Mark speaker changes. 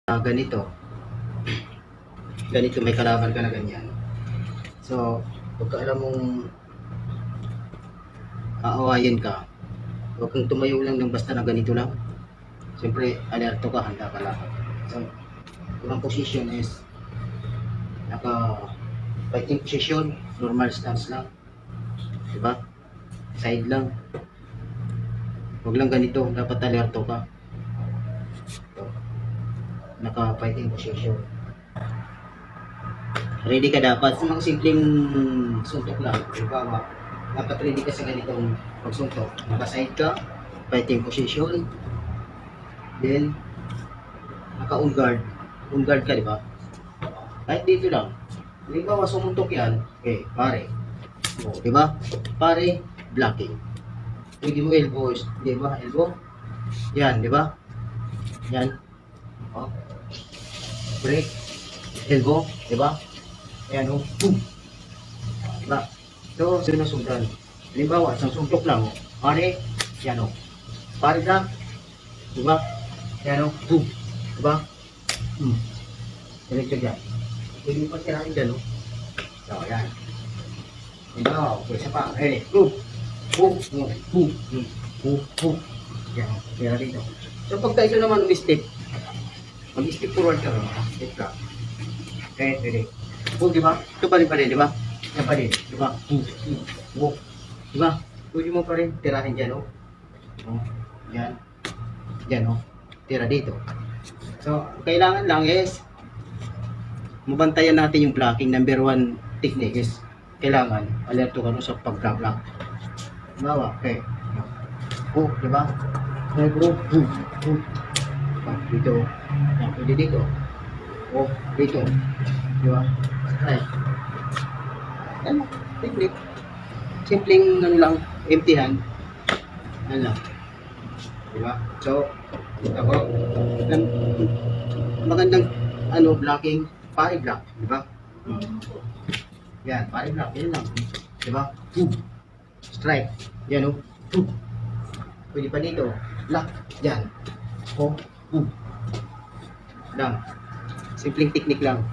Speaker 1: Ganito may kalaban ka na ganyan. So pagka alam mong aawayin ka, huwag kang tumayo lang ng basta na ganito lang. Siyempre alerto ka, handa ka lang. So ang position is naka fighting position, normal stance lang, diba? Side lang, huwag lang ganito, dapat alerto ka. Naka fighting position, ready ka dapat sa mga simpleng suntok lang. Diba? Dapat ready ka sa ganitong pagsuntok. Naka-side ka, fighting position, then naka-on guard. On guard ka, diba? Kahit dito lang. Halimbawa, sumuntok yan, okay, pare. O, diba? Pare, blocking. Pwede mo elbows, diba? Elbow. Yan, diba? Yan. O. Break. Elbow, diba? Ayan o, boom! Diba? So, sinusundan. Halimbawa, isang suntok lang o. Pare, yan o. Pare lang. Diba? Ayan o, boom! Diba? Diretso dyan. Pwede mo pa tirahin dyan o. So, ayan. Diba? Okay, isa pa. Ready? Boom! Boom! Boom! Boom! Boom! Boom! Yan o. Tira dito. So, pagka ito naman umistip, mag-step forward ka rin. Step ka. Okay, ready? Boom, diba? Ito pa rin, diba? Yan pa rin, diba? Boom! Boom! Diba? Pwede mo pa rin tirahin dyan, o. Yan. Yan, o. Tira dito. So, kailangan lang is mabantayan natin yung blocking. Number 1 technique is kailangan alerto ka sa pag-block. Bawa, okay. Oh, diba? Okay, bro. Boom! Boom! Dito. Yan, pwede dito. Oh, dito. Diba? Right. Ano? Technique. Simpleng ano lang, empty hand. Ano lang. Diba? So, ako, magandang ano, blocking, pare block, diba? Yan, pare block, yan lang. Diba? Boom! Strike. Yan o. Boom! Pwede pa dito. Block. Yan. Oh, boom! Lang. Simpleng technique lang.